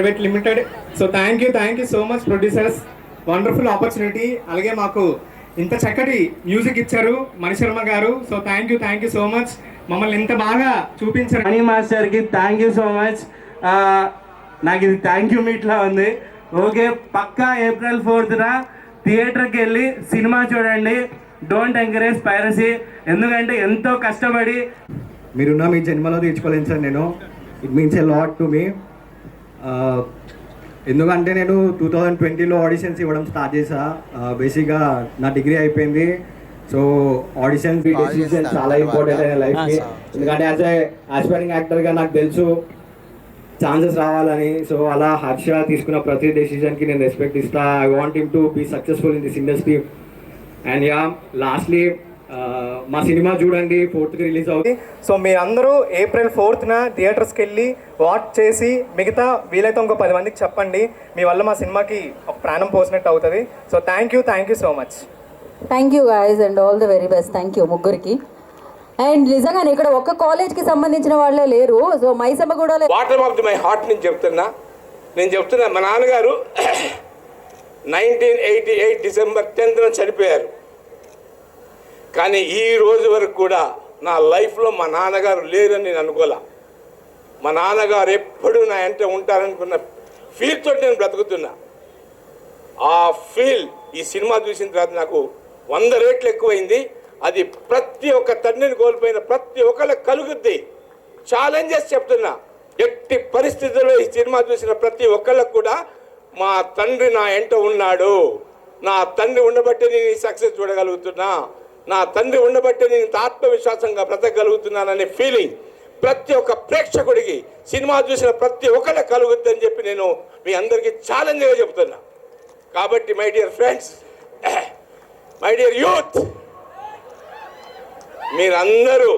Private limited. So thank you so much producers, wonderful opportunity. అలాగే మాకు ఇంత చక్కటి మ్యూజిక్ ఇచ్చారు మణిశర్మ గారు. So thank you so much, మమ్మల్ని ఇంత బాగా చూపించారు. మణి మాస్టర్కి థ్యాంక్ యూ సో మచ్. నాకు ఇది థ్యాంక్ యూ మీట్లా ఉంది. ఓకే, పక్కా April 4th థియేటర్కి వెళ్ళి సినిమా చూడండి. Don't encourage piracy. ఎందుకంటే ఎంతో కష్టపడి మీరున్న మీ జన్మలో తీర్చుకోలేను సార్ నేను. It means a lot to me. ఎందుకంటే నేను 2020లో ఆడిషన్స్ ఇవ్వడం స్టార్ట్ చేసా. బేసిక్గా నా డిగ్రీ అయిపోయింది. సో ఆడిషన్స్ డెసిషన్ చాలా ఇంపార్టెంట్ అయిన లైఫ్కి. ఎందుకంటే యాజ్ ఏ ఆస్పైరింగ్ యాక్టర్గా నాకు తెలుసు ఛాన్సెస్ రావాలని. సో అలా హర్ష తీసుకున్న ప్రతి డెసిషన్కి నేను రెస్పెక్ట్ ఇస్తా. I want him to be successful in this industry. And yeah, lastly మా సినిమా చూడండి, 4th రిలీజ్ అవుతుంది. సో మీరందరూ April 4th థియేటర్స్కి వెళ్ళి వాచ్ చేసి మిగతా వీలైతే ఇంకో 10 మందికి చెప్పండి. మీ వల్ల మా సినిమాకి ఒక ప్రాణం పోసినట్టు అవుతుంది. So thank you so much. Thank you guys and all the very best. Thank you ముగ్గురికి. అండ్ నిజంగానే ఇక్కడ ఒక్క కాలేజ్కి సంబంధించిన వాళ్ళే లేరు. సో మైసమ్మ కూడా bottom of the my heart నేను చెప్తున్నా. మా నాన్నగారు 1988 December 10th చనిపోయారు. కానీ ఈ రోజు వరకు కూడా నా లైఫ్లో మా నాన్నగారు లేరని నేను అనుకోలే. మా నాన్నగారు ఎప్పుడు నా వెంట ఉంటారనుకున్న ఫీల్ తోటి నేను బ్రతుకుతున్నా. ఆ ఫీల్ ఈ సినిమా చూసిన తర్వాత నాకు 100 రెట్లు ఎక్కువైంది. అది ప్రతి ఒక్క తండ్రిని కోల్పోయిన ప్రతి ఒక్కళ్ళకి కలుగుద్ది. ఛాలెంజెస్ చెప్తున్నా. ఎట్టి పరిస్థితుల్లో ఈ సినిమా చూసిన ప్రతి ఒక్కళ్ళకు కూడా మా తండ్రి నా వెంట ఉన్నాడు, నా తండ్రి ఉండబట్టే నేను ఈ సక్సెస్ చూడగలుగుతున్నా, నా తండ్రి ఉండబట్టే నేను ఆత్మవిశ్వాసంగా బ్రతకగలుగుతున్నాననే ఫీలింగ్ ప్రతి ఒక్క ప్రేక్షకుడికి సినిమా చూసిన ప్రతి ఒక్కళ్ళకి కలుగుద్దని చెప్పి నేను మీ అందరికీ ఛాలెంజ్గా చెప్తున్నా. కాబట్టి my dear friends, my dear youth, మీరందరూ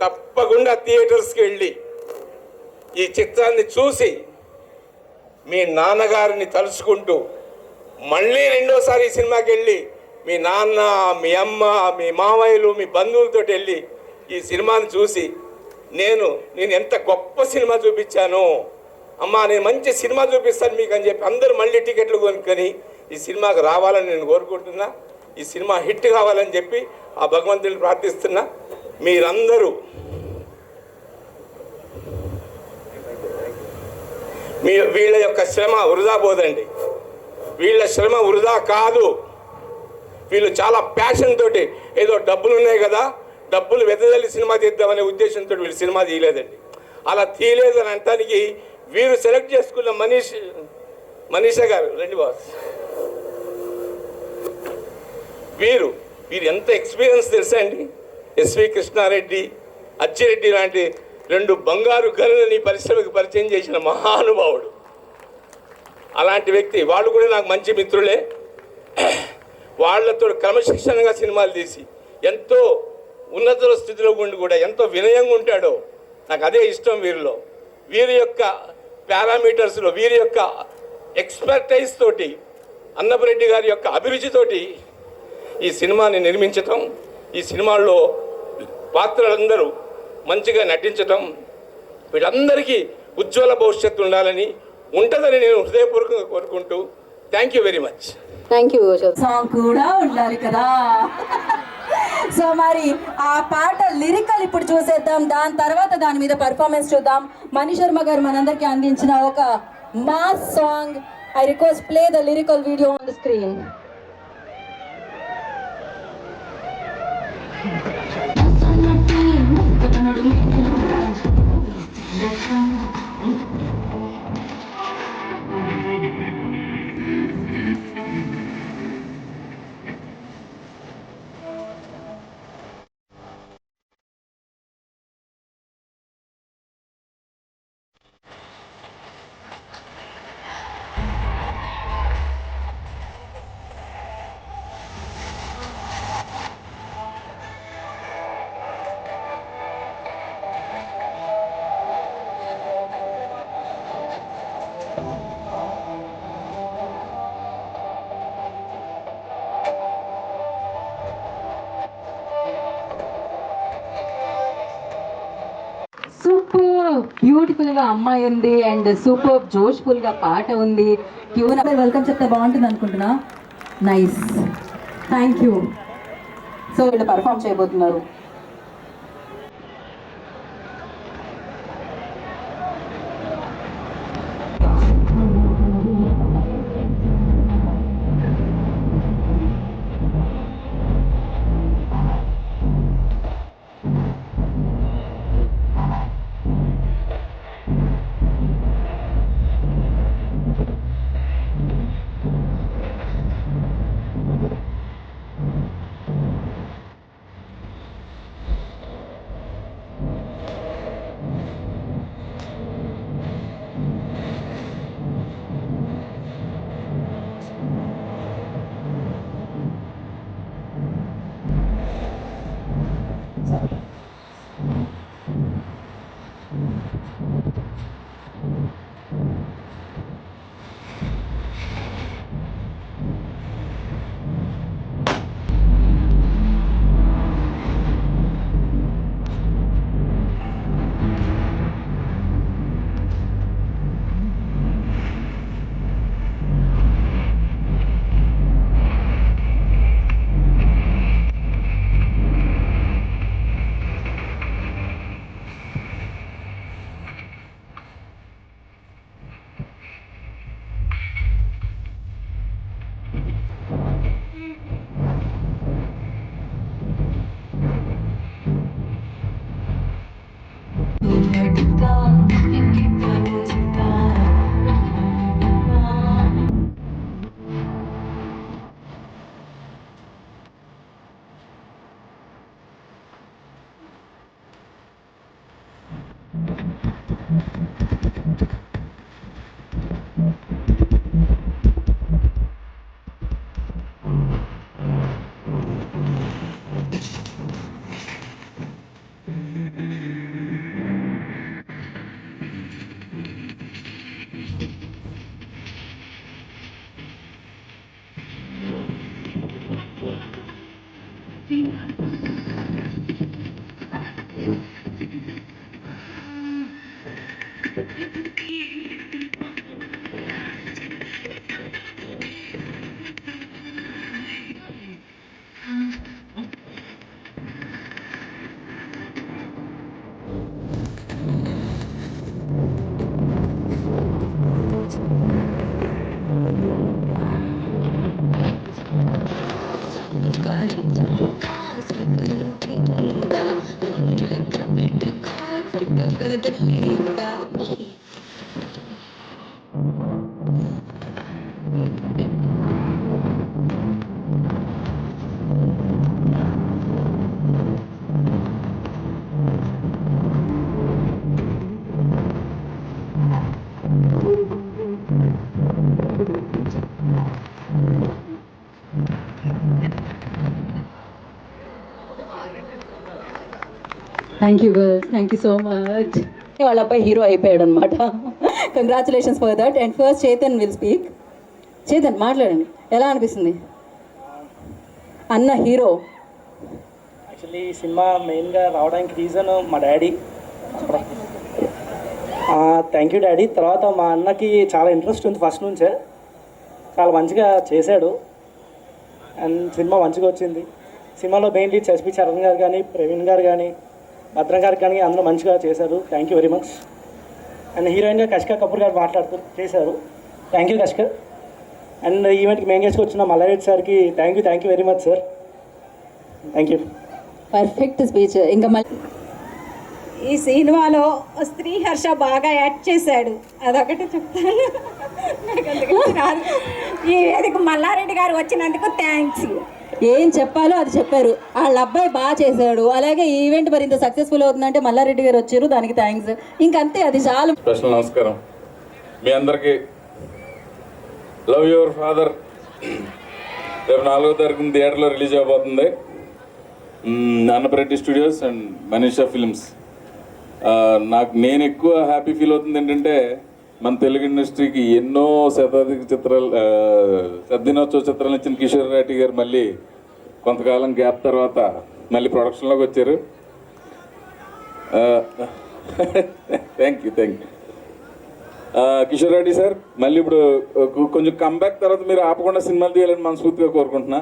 తప్పకుండా థియేటర్స్కి వెళ్ళి ఈ చిత్రాన్ని చూసి మీ నాన్నగారిని తలుచుకుంటూ మళ్ళీ రెండోసారి ఈ సినిమాకి వెళ్ళి మీ నాన్న, మీ అమ్మ, మీ మామయ్యలు, మీ బంధువులతో వెళ్ళి ఈ సినిమాని చూసి నేను ఎంత గొప్ప సినిమా చూపించాను అమ్మా, నేను మంచి సినిమా చూపిస్తాను మీకు అని చెప్పి అందరూ మళ్ళీ టికెట్లు కొనుక్కొని ఈ సినిమాకి రావాలని నేను కోరుకుంటున్నా. ఈ సినిమా హిట్ కావాలని చెప్పి ఆ భగవంతుని ప్రార్థిస్తున్నా. మీరందరూ వీళ్ళ యొక్క శ్రమ వృధా పోదండి. వీళ్ళ శ్రమ వృధా కాదు. వీళ్ళు చాలా ప్యాషన్ తోటి, ఏదో డబ్బులు ఉన్నాయి కదా, డబ్బులు వెదజల్లి సినిమా తీద్దామనే ఉద్దేశంతో వీళ్ళు సినిమా తీయలేదండి. అలా తీయలేదని అంటానికి వీరు సెలెక్ట్ చేసుకున్న మనీషా గారు, రండి బాస్, వీరు ఎంత ఎక్స్పీరియన్స్ తెలుసా అండి. ఎస్వి కృష్ణారెడ్డి, అచ్చిరెడ్డి లాంటి 2 బంగారు గనులని పరిశ్రమకు పరిచయం చేసిన మహానుభావుడు. అలాంటి వ్యక్తి వాళ్ళు కూడా నాకు మంచి మిత్రులే. వాళ్ళతో క్రమశిక్షణగా సినిమాలు తీసి ఎంతో ఉన్నత స్థితిలో ఉండి కూడా ఎంతో వినయంగా ఉంటాడో నాకు అదే ఇష్టం వీరిలో. వీరి యొక్క పారామీటర్స్లో, వీరి యొక్క ఎక్స్పర్టైజ్ తోటి, అన్నపరెడ్డి గారి యొక్క అభిరుచితోటి ఈ సినిమాని నిర్మించటం, ఈ సినిమాల్లో పాత్రలందరూ మంచిగా నటించటం, వీళ్ళందరికీ ఉజ్వల భవిష్యత్తు ఉంటుందని నేను హృదయపూర్వకంగా కోరుకుంటూ thank you very much. Thank you. Song కూడా ఉండాలి కదా. సో మరి ఆ పాట లిరికల్ ఇప్పుడు చూసేద్దాం, దాని తర్వాత దాని మీద పర్ఫార్మెన్స్ చూద్దాం. మణిశర్మ గారు మనందరికీ అందించిన ఒక mass song. I request play the lyrical video on the screen. Beautiful గా అమ్మాయి ఉంది అండ్ సూపర్ జోష్ఫుల్ గా పాట ఉంది. ట్యూన్ వెల్కమ్ చెప్తే బాగుంటుంది అనుకుంటున్నా. Nice, thank you. సో వీళ్ళు పర్ఫామ్ చేయబోతున్నారు. Thank you girls, thank you so much. వాళ్ళ అబ్బాయి హీరో అయిపోయాడు అనమాట. Congratulations for that. And first Chetan will speak. Chetan మాట్లాడండి, ఎలా అనిపిస్తుంది అన్న హీరో? యాక్చువల్లీ ఈ సినిమా మెయిన్గా రావడానికి రీజన్ మా డాడీ. Thank you daddy. తర్వాత మా అన్నకి చాలా ఇంట్రెస్ట్ ఉంది ఫస్ట్ నుంచే, చాలా మంచిగా చేశాడు అండ్ సినిమా మంచిగా వచ్చింది. సినిమాలో మెయిన్ లీడ్స్ ఎస్పి చరణ్ గారు కానీ, ప్రవీణ్ గారు కానీ, భద్రం గారు కానీ అందరూ మంచిగా చేశారు. Thank you very much. And హీరోయిన్గా కష్కా కపూర్ గారు చేశారు. Thank you Kashka. అండ్ ఈవెంట్కి మెయిన్ గెస్ట్కి వచ్చిన మల్లారెడ్డి సార్కి thank you very much sir. Thank you. Perfect speech. ఇంకా ఈ సినిమాలో స్త్రీ హర్ష బాగా యాక్ట్ చేశాడు, అదొకటి చెప్తాను. నాకు అందుకని రాదు. ఈ వేదిక మల్లారెడ్డి గారు వచ్చినందుకు థ్యాంక్స్. ఏం చెప్పాలో అది చెప్పారు. వాళ్ళ అబ్బాయి బాగా చేశాడు. అలాగే ఈ ఈవెంట్ మరి ఇంత సక్సెస్ఫుల్ అవుతుందంటే మల్లారెడ్డి గారు వచ్చారు, దానికి థ్యాంక్స్. ఇంకంతే, అది చాలు. స్పెషల్ నమస్కారం మీ అందరికీ. లవ్ యువర్ ఫాదర్ రేపు 4వ తారీఖున థియేటర్లో రిలీజ్ అవబోతుంది. Annapareddy studios and Manisha films. నేను ఎక్కువ హ్యాపీ ఫీల్ అవుతుంది ఏంటంటే, మన తెలుగు ఇండస్ట్రీకి ఎన్నో శతదినోత్సవ చిత్రాలు ఇచ్చిన కిషోర్ రెడ్డి గారు మళ్ళీ కొంతకాలం గ్యాప్ తర్వాత మళ్ళీ ప్రొడక్షన్లోకి వచ్చారు. Thank you. Kishore Reddy sir, మళ్ళీ ఇప్పుడు కొంచెం కంబ్యాక్ తర్వాత మీరు ఆపకుండా సినిమాలు తీయాలని మనస్ఫూర్తిగా కోరుకుంటున్నా.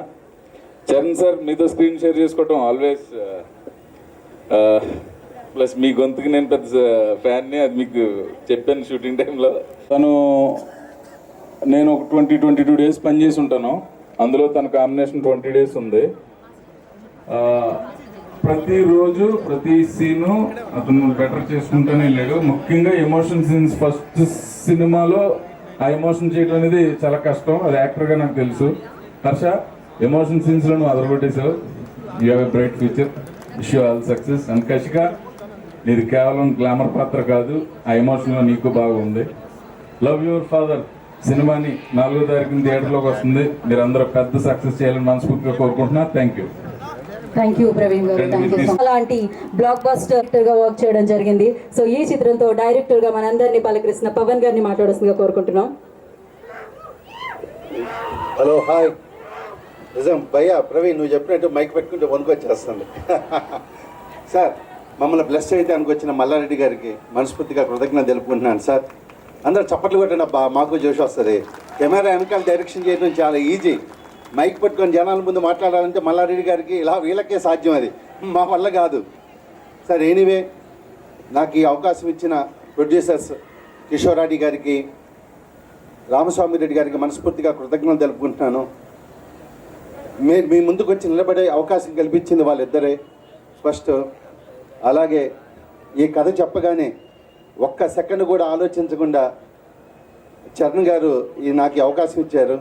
చరణ్ సార్, మీతో స్క్రీన్ షేర్ చేసుకోవటం ఆల్వేస్ ప్లస్ మీ గొంతుకి నేను పెద్ద ఫ్యాన్ని, అది మీకు చెప్పాను షూటింగ్ టైంలో. నేను ఒక 22 డేస్ పనిచేసి ఉంటాను, అందులో తన కాంబినేషన్ 20 డేస్ ఉంది. ప్రతిరోజు ప్రతి సీను అతను బెటర్ చేసుకుంటూనే వెళ్ళాడు. ముఖ్యంగా ఎమోషన్ సీన్స్, ఫస్ట్ సినిమాలో ఆ ఎమోషన్ చేయడం అనేది చాలా కష్టం, అది యాక్టర్గా నాకు తెలుసు. హర్ష, ఎమోషన్ సీన్స్లో నువ్వు అదరగొట్టేసావు. You have a bright future, wish you all success. And Kashika, నీది కేవలం గ్లామర్ పాత్ర కాదు, ఆ ఎమోషన్లో నీకు బాగా ఉంది. లవ్ యువర్ ఫాదర్ సినిమాని 4వ తారీఖున థియేటర్లోకి వస్తుంది. మీరు అందరూ పెద్ద సక్సెస్ చేయాలని మనస్ఫూర్తిగా కోరుకుంటున్నా. Thank you. Thank you Praveen గారు, థ్యాంక్ యూ. అలాంటి బ్లాక్ బస్టర్ గా వర్క్ చేయడం జరిగింది. సో ఈ చిత్రంతో డైరెక్టర్ గా మనందరినీ పలకరిస్తున్న పవన్ గారిని మాట్లాడాల్సిందిగా కోరుకుంటున్నాం. Hello, hi. నిజం భయ్యా, ప్రవీణ్ నువ్వు చెప్పినట్టు మైక్ పెట్టుకుంటే వణుకొచ్చేస్తుంది. సార్, మమ్మల్ని బ్లెస్ చేయడానికి వచ్చిన మల్లారెడ్డి గారికి మనస్ఫూర్తిగా కృతజ్ఞత తెలుపుకుంటున్నాను సార్. అందరూ చప్పట్లు కొట్టిన మాకు జోష్ వస్తుంది. కెమెరా వెనకాల డైరెక్షన్ చేయడం చాలా ఈజీ. మైక్ పట్టుకొని జనాల ముందు మాట్లాడాలంటే మల్లారెడ్డి గారికి ఇలా వీళ్ళకే సాధ్యం, అది మా వల్ల కాదు సార్. ఎనీవే, నాకు ఈ అవకాశం ఇచ్చిన ప్రొడ్యూసర్స్ కిషోరాడి గారికి, రామస్వామి రెడ్డి గారికి మనస్ఫూర్తిగా కృతజ్ఞతలు తెలుపుకుంటున్నాను. మీ ముందుకు వచ్చి నిలబడే అవకాశం కల్పించింది వాళ్ళిద్దరే ఫస్ట్. అలాగే ఈ కథ చెప్పగానే ఒక్క సెకండ్ కూడా ఆలోచించకుండా చరణ్ గారు నాకు అవకాశం ఇచ్చారు.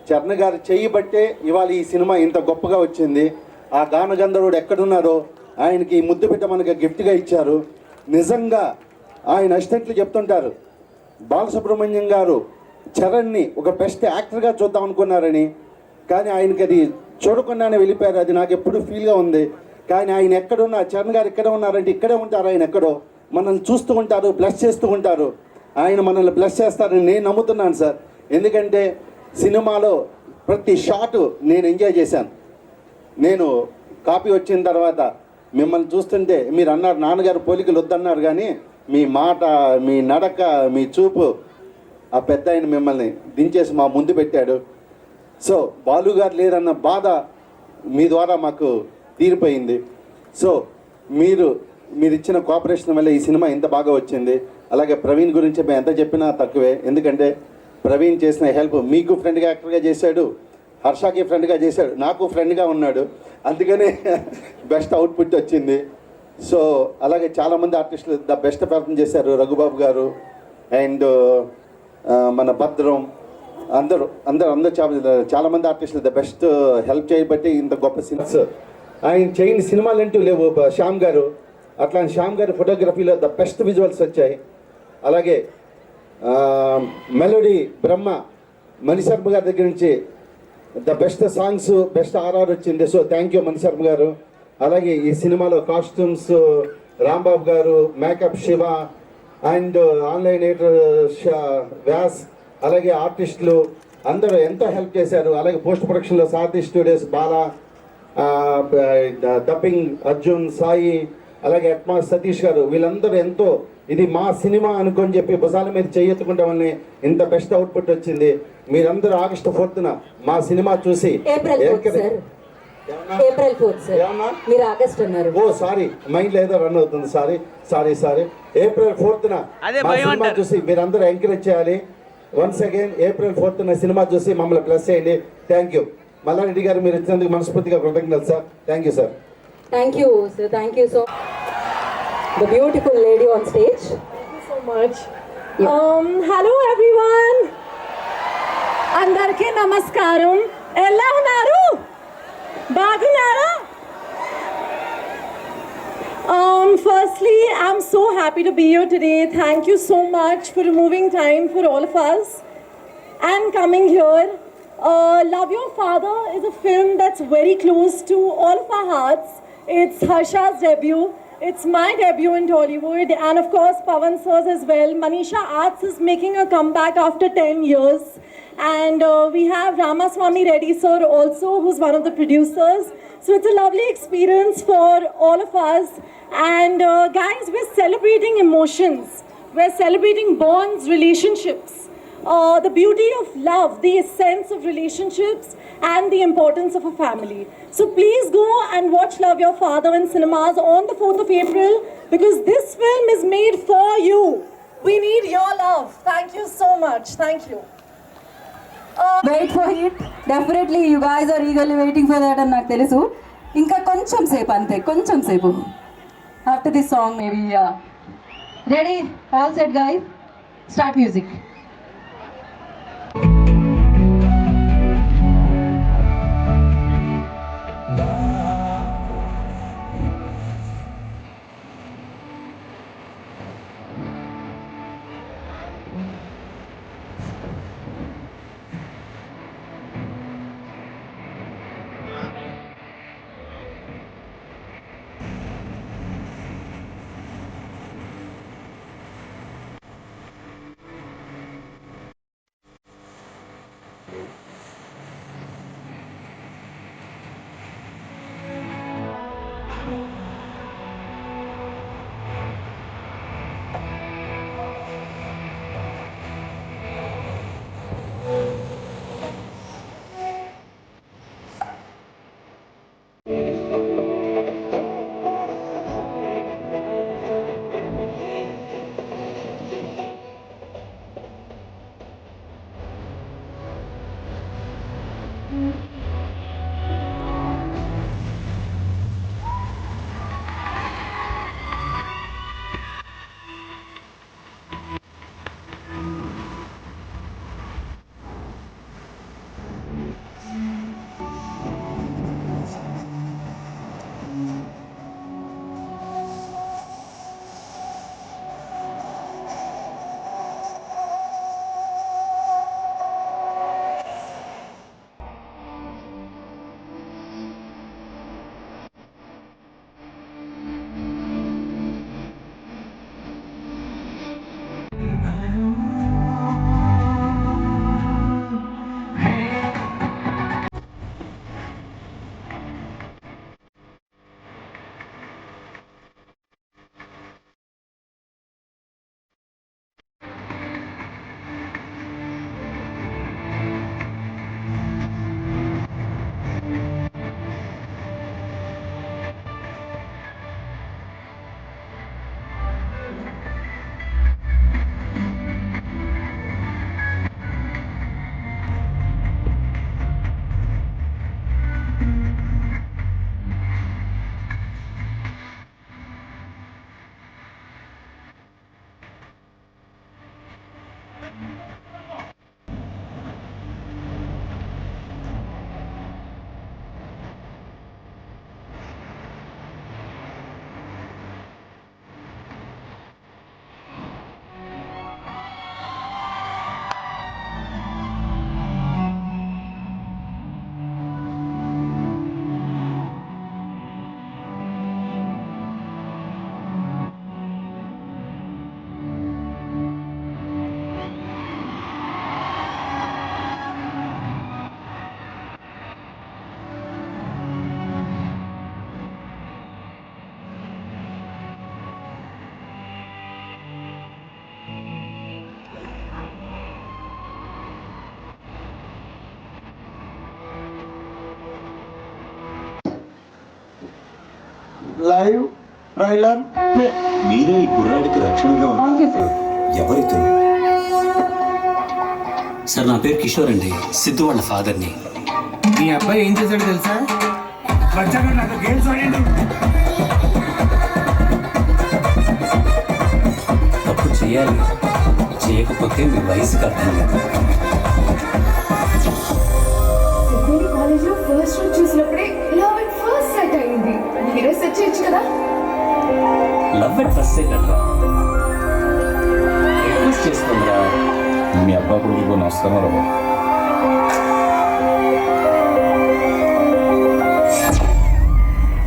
చరణ్ గారు చేయబట్టే ఇవాళ ఈ సినిమా ఇంత గొప్పగా వచ్చింది. ఆ గానగంధర్వుడు ఎక్కడున్నారో ఆయనకి ఈ ముద్దు బిడ్డ మనకి గిఫ్ట్గా ఇచ్చారు. నిజంగా ఆయన అసిస్టెంట్లు చెప్తుంటారు, బాలసుబ్రహ్మణ్యం గారు చరణ్ని ఒక బెస్ట్ యాక్టర్గా చూద్దాం అనుకున్నారని, కానీ ఆయనకి అది చూడకుండానే వెళ్ళిపోయారు. అది నాకు ఎప్పుడు ఫీల్గా ఉంది. కానీ ఆయన ఎక్కడున్నా, చరణ్ గారు ఎక్కడ ఉన్నారంటే ఇక్కడే ఉంటారు. ఆయన ఎక్కడో మనల్ని చూస్తూ ఉంటారు, బ్లెస్ చేస్తూ ఉంటారు. ఆయన మనల్ని బ్లెస్ చేస్తారని నేను నమ్ముతున్నాను సార్. ఎందుకంటే సినిమాలో ప్రతి షాటు నేను ఎంజాయ్ చేశాను. నేను కాపీ వచ్చిన తర్వాత మిమ్మల్ని చూస్తుంటే మీరు అన్నారు నాన్నగారు పోలికలు వద్దన్నారు, కానీ మీ మాట, మీ నడక, మీ చూపు, ఆ పెద్ద ఆయన మిమ్మల్ని దించేసి మా ముందు పెట్టాడు. సో బాలు గారు లేరన్న బాధ మీ ద్వారా మాకు తీరిపోయింది. సో మీరు ఇచ్చిన కోఆపరేషన్ వల్ల ఈ సినిమా ఇంత బాగా వచ్చింది. అలాగే ప్రవీణ్ గురించి మేము ఎంత చెప్పినా తక్కువే. ఎందుకంటే ప్రవీణ్ చేసిన హెల్ప్ మీకు ఫ్రెండ్గా యాక్టర్గా చేశాడు, హర్షకి ఫ్రెండ్గా చేశాడు, నాకు ఫ్రెండ్గా ఉన్నాడు. అందుకనే బెస్ట్ అవుట్పుట్ వచ్చింది. సో అలాగే చాలామంది ఆర్టిస్టులు ద బెస్ట్ పర్ఫార్మ్ చేశారు. రఘుబాబు గారు అండ్ మన భద్రం, అందరూ చాలామంది ఆర్టిస్టులు ద బెస్ట్ హెల్ప్ చేయబట్టి ఇంత గొప్ప సినిమాస్. ఆయన చేయని సినిమాలు అంటూ లేవు. శ్యామ్ గారు, అట్లాంటి శ్యామ్ గారి ఫోటోగ్రఫీలో ద బెస్ట్ విజువల్స్ వచ్చాయి. అలాగే మెలోడీ బ్రహ్మ మణిశర్మ గారి దగ్గర నుంచి the best songs, best RR వచ్చింది. సో థ్యాంక్ యూ మణిశర్మ గారు. అలాగే ఈ సినిమాలో కాస్ట్యూమ్స్ రాంబాబు గారు, makeup Shiva and online editor Vyas, అలాగే ఆర్టిస్టులు అందరూ ఎంతో హెల్ప్ చేశారు. అలాగే పోస్ట్ ప్రొడక్షన్లో సారథి స్టూడియోస్ బాలా, డబ్బింగ్ అర్జున్, సాయి, అలాగే అట్మాస్ సతీష్ గారు, వీళ్ళందరూ ఎంతో ఇది మా సినిమా అనుకొని చెప్పి భుజాల మీద చేయెత్తుకుంటే వల్లనే ఇంత బెస్ట్ అవుట్పుట్ వచ్చింది. మీరందరూ August 4th మా సినిమా చూసి ఏప్రిల్ 4th మీరు ఆగస్ట్ అన్నారు. ఓ సారీ, మైండ్ లేదో రన్ అవుతుంది. సారీ. ఏప్రిల్ 4th మా సినిమా చూసి మీరందరూ ఎంకరేజ్ చేయాలి. Once again April 4th cinema చూసి మమ్మల్ని ప్లస్ చేయండి. Thank you. మల్లారెడ్డి గారు మీరు ఇచ్చినందుకు మనస్ఫూర్తిగా కృతజ్ఞతలు sir. Thank you sir. Thank you, sir. Thank you so. The beautiful lady on stage. Thank you so much. Hello everyone. Andarki namaskaram. Ella unnaru? Bagunnara? Firstly, I'm so happy to be here today. Thank you so much for removing time for all of us and coming here. Love Your Father is a film that's very close to all of our hearts. It's Harsha's debut. It's my debut in Tollywood, and of course, Pawan Sir's as well. Manisha Arts is making a comeback after 10 years. And we have Ramaswamy Reddy Sir also, who's one of the producers. So it's a lovely experience for all of us. And guys, we're celebrating emotions. We're celebrating bonds, relationships. The beauty of love, the essence of relationships, and the importance of a family. So please go and watch Love Your Father in cinemas on the 4th of April, because this film is made for you. We need your love. Thank you so much. Thank you. Wait for it, definitely you guys are eagerly waiting for that అని నాకు తెలుసు. ఇంకా కొంచెం సేపు అంతే, కొంచెం సేపు. After this song maybe. Ready, all set guys, start music. Live trailer మీరే ఈ కుర్రాడికి రక్షణగా ఉన్నారు. ఎవరైతే సార్, నా పేరు కిషోర్ అండి, సిద్ధు వాళ్ళ ఫాదర్ని. మీ అబ్బాయి ఏం చేశాడు తెలుసా? తప్పు చేయాలి, చేయకపోతే మీ వయసుకి అర్థం కాదు. కాలేజ్లో ఫస్ట్ రోజు చూసినప్పుడే లవ్ ఎట్ ఫస్ట్ సైట్ అయింది. మీరే సెట్ చేయొచ్చు కదా. లవ్ ఎట్ ఫస్ట్ సైట్ అంట, రిక్వెస్ట్ చేస్తుందిరా. మీ అబ్బా కొడుకు వస్తామో రాబో.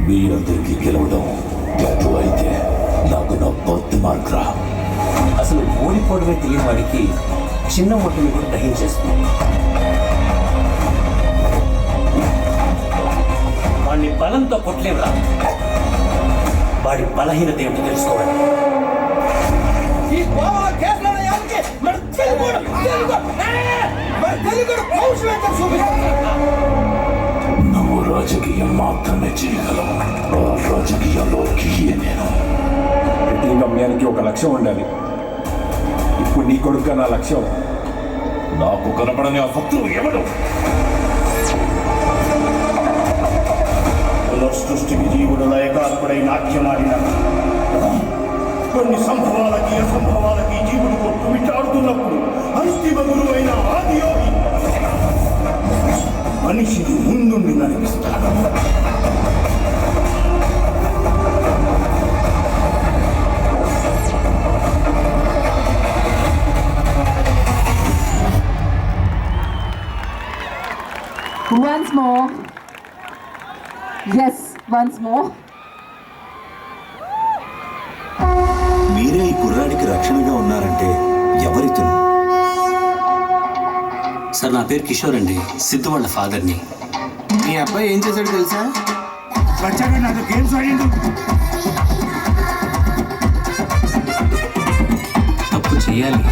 మీ అందరికీ గెలవడం గట్టు అయితే అసలు ఓడిపోవడమే తెలియని వాడికి చిన్న ఓటమి కూడా గ్రహించేస్తుంది. వాడిని బలంతో కొట్టలేవురా, వాడి బలహీనత ఏమిటి తెలుసుకోవాలి. నువ్వు రాజకీయం మాత్రమే చేయగలవు. రాజకీయాల్లోకి నేను ప్రతి గమ్యానికి ఒక లక్ష్యం ఉండాలి. ఇప్పుడు నీ కొడుకు నా లక్ష్యం. నాకు కనపడని ఆ శత్రువు ఎవడు? సృష్టికి జీవుడు లయకాత్ముడై నాట్యమాడిన కొన్ని సంభవాలకి అసంభవాలకి జీవుడు కొట్టుమిట్టాడుతున్నప్పుడు అంతిమ గురువైన ఆదియోగి మనిషిని ముందుండి నడిపిస్తాడు. Once more. Yes, once more. మీరే ఈ కుర్రాడికి రక్షణగా ఉన్నారంటే ఎవరితను? సార్, నా పేరు కిషోర్ అండి, సిద్ధు వాళ్ళ ఫాదర్ని. మీ అబ్బాయి ఏం చేశాడు తెలుసా? వచ్చాడు నాకు గేమ్స్ ఆడిండు. తప్పు చేయాలి,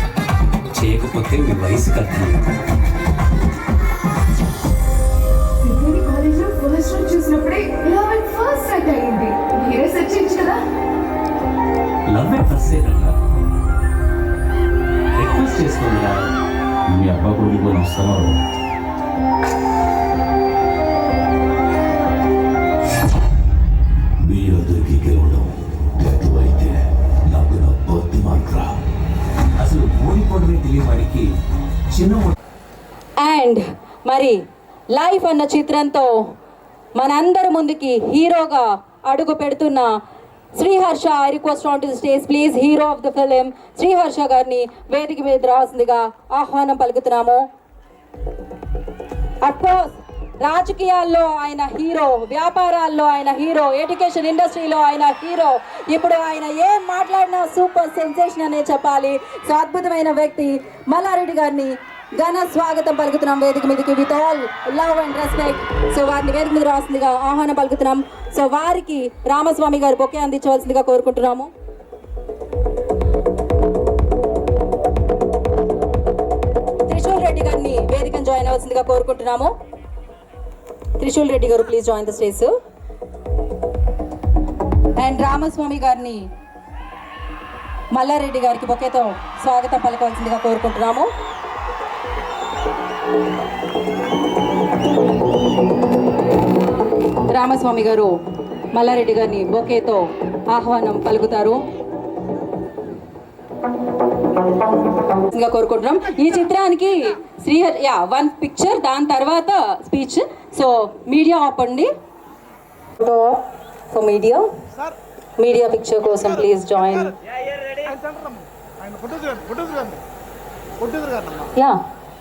చేయకపోతే మీ వయసు కట్టలేదు. సిద్ధుని కాలేజ్లో ఫస్ట్ రోజు చూసినప్పుడే లవ్ ఎట్ ఫస్ట్ సైట్ అయింది. మీరే సెర్చ్ చేయొచ్చు కదా. లవ్ ఎట్ ఫస్ట్ సైట్ అన్నా? రిక్వెస్ట్ చేసుకుందా? మీ అబ్బా కొడుకు వస్తున్నారు. మీ అందరికి గెలవడం అయితే నాకు నా బొత్తి మాత్రా. అసలు ఓడిపోవడమే తెలియని వాడికి చిన్న అండ్ మరి లైఫ్ అన్న చిత్రంతో మనందరి ముందుకి హీరోగా అడుగు పెడుతున్న Sriharsha, I request on to the stage please, hero of the film Sriharsha గారిని వేదిక మీద రావాల్సిందిగా ఆహ్వానం పలుకుతున్నాము. అఫ్కోర్స్ రాజకీయాల్లో ఆయన హీరో, వ్యాపారాల్లో ఆయన హీరో, ఎడ్యుకేషన్ ఇండస్ట్రీలో ఆయన హీరో. ఇప్పుడు ఆయన ఏం మాట్లాడినా సూపర్ సెన్సేషన్ అనే చెప్పాలి. సో అద్భుతమైన వ్యక్తి మల్లారెడ్డి గారిని ఘన స్వాగతం పలుకుతున్నాం వేదిక మీదకి with all love and respect. So వారిని వేదిక మీద రావాల్సిందిగా ఆహ్వానం పలుకుతున్నాం. సో వారికి రామస్వామి గారు బొకే అందించవలసిందిగా కోరుకుంటున్నాము. త్రిశూల్ రెడ్డి గారిని వేదికను జాయిన్ అవ్వాల్సిందిగా కోరుకుంటున్నాము. త్రిశూల్ రెడ్డి గారు please join the stage. And Ramaswamy గారిని మల్లారెడ్డి గారికి బొకేతో స్వాగతం పలకవలసిందిగా కోరుకుంటున్నాము. రామస్వామి గారు మల్లారెడ్డి గారిని బొకేతో ఆహ్వానం పలుకుతారు కోరుకుంటున్నాం. ఈ చిత్రానికి వన్ పిక్చర్, దాని తర్వాత స్పీచ్. సో మీడియా ఆపండి. సో మీడియా పిక్చర్ కోసం ప్లీజ్ జాయిన్. యా,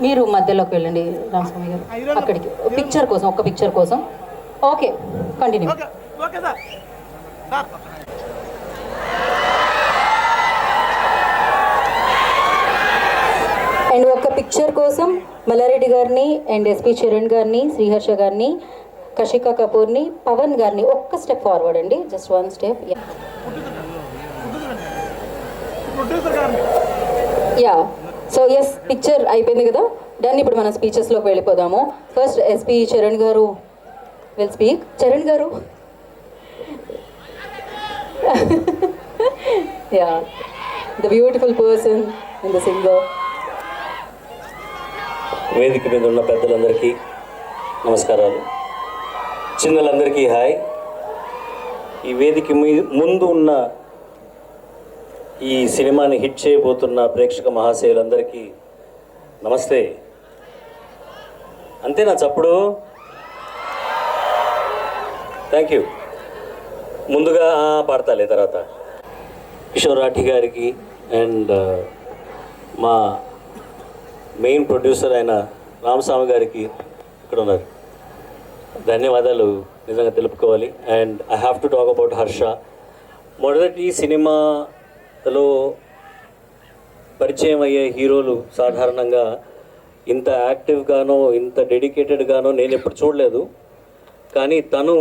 మీరు మధ్యలోకి వెళ్ళండి రామస్వామి గారు, అక్కడికి పిక్చర్ కోసం, ఒక్క పిక్చర్ కోసం. Okay, continue. అండ్ ఒక్క పిక్చర్ కోసం మల్లారెడ్డి గారిని అండ్ ఎస్పి చరణ్ గారిని, శ్రీహర్ష గారిని, కషికా కపూర్ని, పవన్ గారిని ఒక్క స్టెప్ ఫార్వర్డ్ అండి, just one step. Yeah, so yes, picture అయిపోయింది కదా, డన్. ఇప్పుడు మన స్పీచెస్లోకి వెళ్ళిపోదాము. ఫస్ట్ ఎస్పి చరణ్ గారు విల్ స్పీక్. చరణ్ గారు, yeah, the beautiful person and the singer. వేదిక మీద ఉన్న పెద్దలందరికీ నమస్కారాలు, చిన్నలందరికీ హాయ్. ఈ వేదిక ముందు ఉన్న ఈ సినిమాని హిట్ చేయబోతున్న ప్రేక్షక మహాశయులందరికీ నమస్తే. అంతేనా చప్పుడు? Thank you. ముందుగా పాడతాలే తర్వాత. కిషోర్ రాఠీ గారికి అండ్ మా మెయిన్ ప్రొడ్యూసర్ అయిన రామస్వామి గారికి ఇక్కడ ఉన్నారు, ధన్యవాదాలు నిజంగా తెలుపుకోవాలి. And I have to talk about Harsha. మొదటి సినిమాలో పరిచయం అయ్యే హీరోలు సాధారణంగా ఇంత యాక్టివ్గానో ఇంత డెడికేటెడ్గానో నేను ఎప్పుడు చూడలేదు. కానీ తను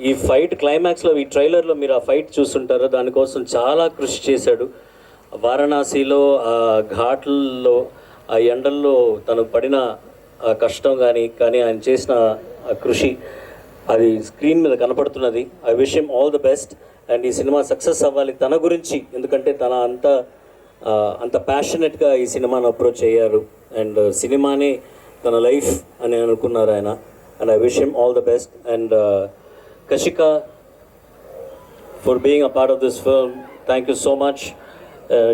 ఈ ఫైట్ క్లైమాక్స్లో, ఈ ట్రైలర్లో మీరు ఆ ఫైట్ చూస్తుంటారో, దానికోసం చాలా కృషి చేశాడు. వారణాసిలో ఆ ఘాట్లలో, ఆ ఎండల్లో తను పడిన ఆ కష్టం కానీ ఆయన చేసిన ఆ కృషి అది స్క్రీన్ మీద కనపడుతున్నది. I wish him all the best. And ఈ సినిమా సక్సెస్ అవ్వాలి తన గురించి, ఎందుకంటే తన అంత ప్యాషనెట్గా ఈ సినిమాను అప్రోచ్ అయ్యారు. అండ్ సినిమానే తన లైఫ్ అని అనుకున్నారు ఆయన. And I wish him all the best. And Kashika for being a part of this film, thank you so much.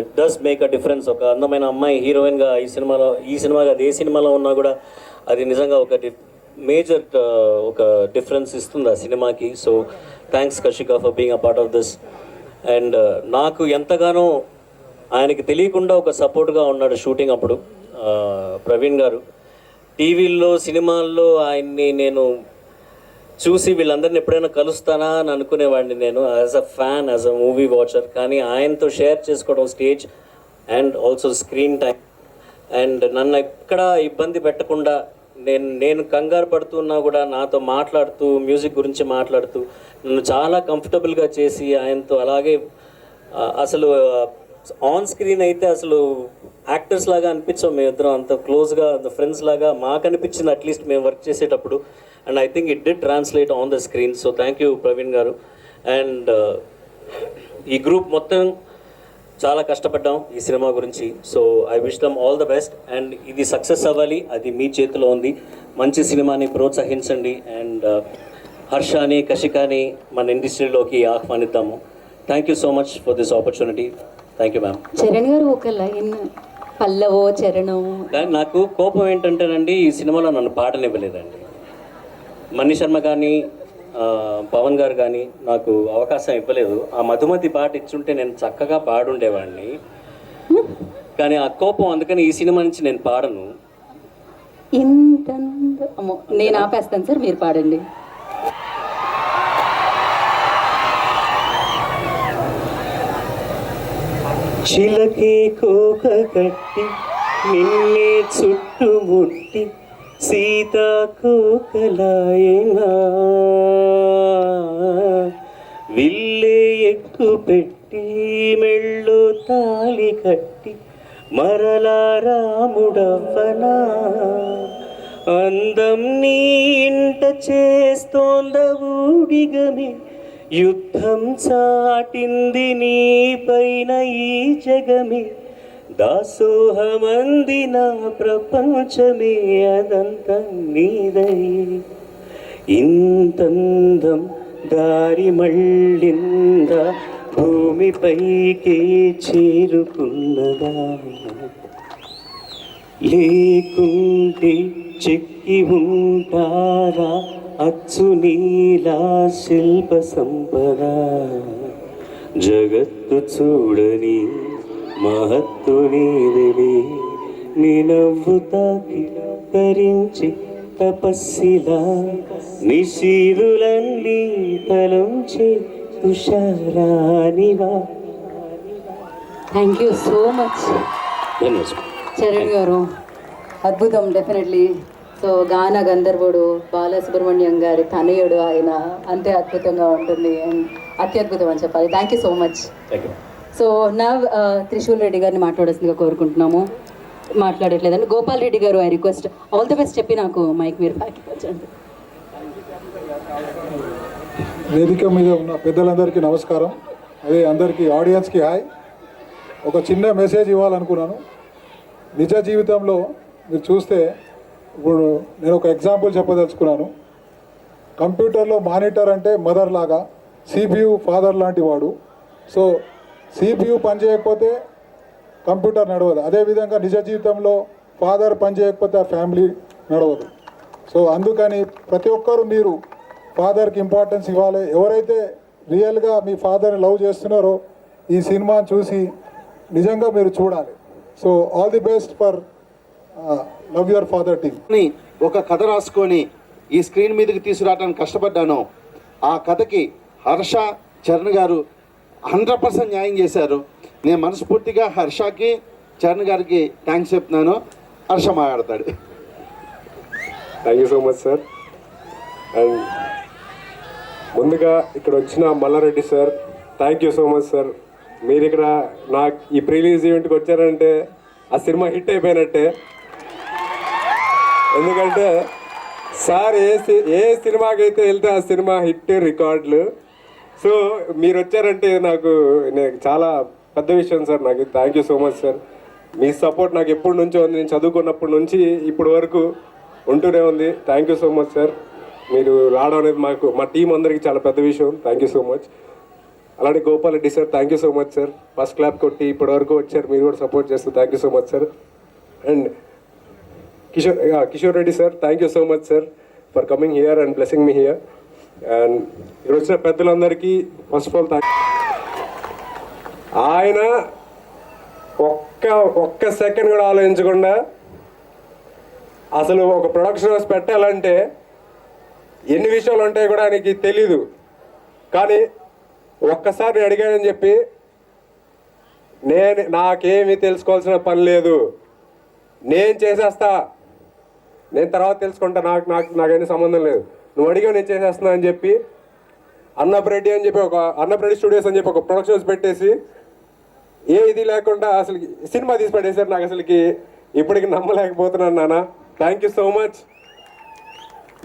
It does make a difference. ఒక అందమైన అమ్మాయి హీరోయిన్గా ఈ సినిమా కాదు ఏ సినిమాలో ఉన్నా కూడా అది నిజంగా ఒక మేజర్ ఒక డిఫరెన్స్ ఇస్తుంది ఆ సినిమాకి. So thanks Kashika for being a part of this. And నాకు ఎంతగానో ఆయనకి తెలియకుండా ఒక సపోర్ట్గా ఉన్నాడు షూటింగ్ అప్పుడు ప్రవీణ్ గారు. టీవీల్లో సినిమాల్లో ఆయన్ని నేను చూసి వీళ్ళందరిని ఎప్పుడైనా కలుస్తానా అని అనుకునేవాడిని నేను as a fan, as a movie watcher. కానీ ఆయనతో షేర్ చేసుకోవడం stage and also screen time, and నన్ను ఎక్కడ ఇబ్బంది పెట్టకుండా నేను కంగారు పడుతున్నా కూడా నాతో మాట్లాడుతూ మ్యూజిక్ గురించి మాట్లాడుతూ నన్ను చాలా కంఫర్టబుల్గా చేసి ఆయనతో అలాగే అసలు ఆన్ స్క్రీన్ అయితే అసలు యాక్టర్స్ లాగా అనిపించాం మేమిద్దరం, అంత క్లోజ్గా అంత ఫ్రెండ్స్ లాగా మాకు అనిపించింది అట్లీస్ట్ మేము వర్క్ చేసేటప్పుడు. And I think it did translate on the screen. So thank you Praveen గారు. అండ్ ఈ గ్రూప్ మొత్తం చాలా కష్టపడ్డాం ఈ సినిమా గురించి. So I wish them all the best. And ఇది సక్సెస్ అవ్వాలి, అది మీ చేతిలో ఉంది. మంచి సినిమాని ప్రోత్సహించండి. అండ్ హర్షాని, కషికాని మన ఇండస్ట్రీలోకి ఆహ్వానిద్దాము. Thank you so much for this opportunity. Thank you ma'am. Charan గారు ఒక లైన్, పల్లవో చరణం. కానీ నాకు కోపం ఏంటంటేనండి, ఈ సినిమాలో నన్ను పాడనివ్వలేదండి. మణి శర్మ కానీ పవన్ గారు కానీ నాకు అవకాశం ఇవ్వలేదు. ఆ మధుమతి పాట ఇచ్చుంటే నేను చక్కగా పాడుండేవాడిని. కానీ ఆ కోపం, అందుకని ఈ సినిమా నుంచి నేను పాడను. అమ్మో, నేను ఆపేస్తాను సార్, మీరు పాడండి. చిలకే కోక కట్టి నిన్నే చుట్టుముట్టి సీతాకోకలాయనా, విల్లే ఎక్కు పెట్టి మెళ్ళు తాళి కట్టి మరలా రాముడవ్వనా, అందం నీ ఇంట చేస్తోంద ఊడిగమే, యుద్ధం చాటింది నీ పైన ఈ జగమే, దాసోహమంది నా ప్రపంచమే అదంతా నీదై, ఇంతందం దారి మళ్ళిందా భూమిపైకే చేరుకున్నదా, లేకుంటే చెక్కి ఉంటారా అచ్చు నీలా శిల్ప సంపద, జగత్తు చూడని మహత్తు నీదిని, నీ నవ్వు తాకి తరించి తపస్సిలా నిశీరులన్నీ తలంచే తుషారానివా. Thank you so much Charan గారు, అద్భుతం డెఫినెట్లీ. సో గాన గంధర్వుడు బాలసుబ్రహ్మణ్యం గారి తనయుడు ఆయన, అంతే అద్భుతంగా ఉంటుంది అండ్ అత్యద్భుతం అని చెప్పాలి. Thank you so much. So నా త్రిశూల్ రెడ్డి గారిని మాట్లాడాల్సిందిగా కోరుకుంటున్నాము. మాట్లాడట్లేదండి. గోపాల్ రెడ్డి గారు, I request all the best చెప్పి నాకు మైక్ మీరు బ్యాక్ ఇవ్వండి. వేదిక మీద ఉన్న పెద్దలందరికీ నమస్కారం. అదే అందరికీ ఆడియన్స్కి హాయ్. ఒక చిన్న మెసేజ్ ఇవ్వాలనుకున్నాను. నిజ జీవితంలో మీరు చూస్తే ఇప్పుడు నేను ఒక ఎగ్జాంపుల్ చెప్పదలుచుకున్నాను. కంప్యూటర్లో మానిటర్ అంటే మదర్ లాగా, సిపియు ఫాదర్ లాంటి వాడు. సో సిపియు పనిచేయకపోతే కంప్యూటర్ నడవదు. అదేవిధంగా నిజ జీవితంలో ఫాదర్ పనిచేయకపోతే ఆ ఫ్యామిలీ నడవదు. సో అందుకని ప్రతి ఒక్కరూ మీరు ఫాదర్కి ఇంపార్టెన్స్ ఇవ్వాలి. ఎవరైతే రియల్గా మీ ఫాదర్ని లవ్ చేస్తున్నారో ఈ సినిమాని చూసి నిజంగా మీరు చూడాలి. So all the best for love your father team. ఒక కథ రాసుకొని ఈ స్క్రీన్ మీదకి తీసుకురావడానికి కష్టపడ్డాను. ఆ కథకి హర్ష, చరణ్ గారు 100% న్యాయం చేశారు. నేను మనస్ఫూర్తిగా హర్షకి చరణ్ గారికి థ్యాంక్స్ చెప్తున్నాను. హర్ష మాట్లాడతాడు. Thank you so much sir. And ముందుగా ఇక్కడ వచ్చిన Malla Reddy sir, thank you so much sir. మీరు ఇక్కడ నాకు ఈ ప్రీలీజ్ ఈవెంట్కి వచ్చారంటే ఆ సినిమా హిట్ అయిపోయినట్టే. ఎందుకంటే సార్ ఏ సినిమాకి అయితే వెళ్తే ఆ సినిమా హిట్ రికార్డులు. సో మీరు వచ్చారంటే నాకు చాలా పెద్ద విషయం సార్. నాకు thank you so much sir. Me support నాకు ఎప్పటి నుంచో ఉంది, నేను చదువుకున్నప్పటి నుంచి ఇప్పటి వరకు ఉంటూనే ఉంది. Thank you so much sir. మీరు రావడం అనేది మా టీం అందరికీ చాలా పెద్ద విషయం. Thank you so much. అలానే Gopal Reddy sir, thank you so much sir. First clap కొట్టి ఇప్పటి వరకు వచ్చారు, మీరు కూడా సపోర్ట్ చేస్తూ thank you so much sir. And Kishore Reddy sir, thank you so much sir for coming here and blessing me here. And ఇక్కడ వచ్చిన పెద్దలందరికీ ఫస్ట్ ఆఫ్ ఆల్ థ్యాంక్. ఆయన ఒక్క సెకండ్ కూడా ఆలోచించకుండా అసలు ఒక ప్రొడక్షన్ హౌస్ పెట్టాలంటే ఎన్ని విషయాలు ఉంటాయో కూడా ఆయనకి తెలీదు. కానీ ఒక్కసారి అడిగానని చెప్పి నాకేమీ తెలుసుకోవాల్సిన పని లేదు, నేను చేసేస్తా, నేను తర్వాత తెలుసుకుంటా, నాకేమీ సంబంధం లేదు, నువ్వు అడిగా నేను చేసేస్తున్నా అని చెప్పి అన్నప్రెడ్డి అని చెప్పి అన్నప్రెడ్డి స్టూడియోస్ అని చెప్పి ఒక ప్రొడక్షన్ హౌస్ పెట్టేసి ఏ ఇది లేకుండా అసలు సినిమా తీసి పెట్టేశారు. నాకు అసలుకి ఇప్పటికి నమ్మలేకపోతున్నాను నాన్న. Thank you so much.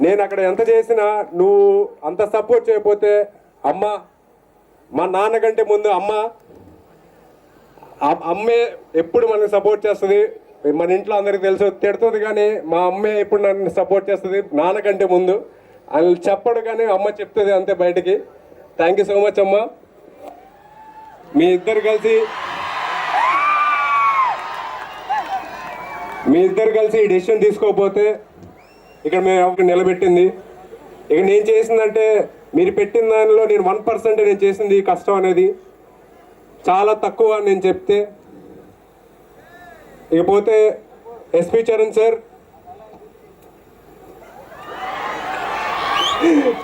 నేను అక్కడ ఎంత చేసినా నువ్వు అంత సపోర్ట్ చేయకపోతే అమ్మ, మా నాన్న కంటే ముందు అమ్మే ఎప్పుడు మనకి సపోర్ట్ చేస్తుంది. మన ఇంట్లో అందరికి తెలుసు, తిడుతుంది కానీ మా అమ్మే ఎప్పుడు నన్ను సపోర్ట్ చేస్తుంది నాన్నకంటే ముందు. అని చెప్పడు కానీ అమ్మ చెప్తుంది అంతే బయటికి. థ్యాంక్ యూ సో మచ్ అమ్మ. మీ ఇద్దరు కలిసి ఈ డెసిషన్ తీసుకోకపోతే ఇక్కడ మేము ఎవరికి నిలబెట్టింది. ఇక నేను చేసిందంటే మీరు పెట్టిన దానిలో నేను 1% నేను చేసింది కష్టం అనేది చాలా తక్కువ నేను చెప్తే. ఇకపోతే SP Charan sir,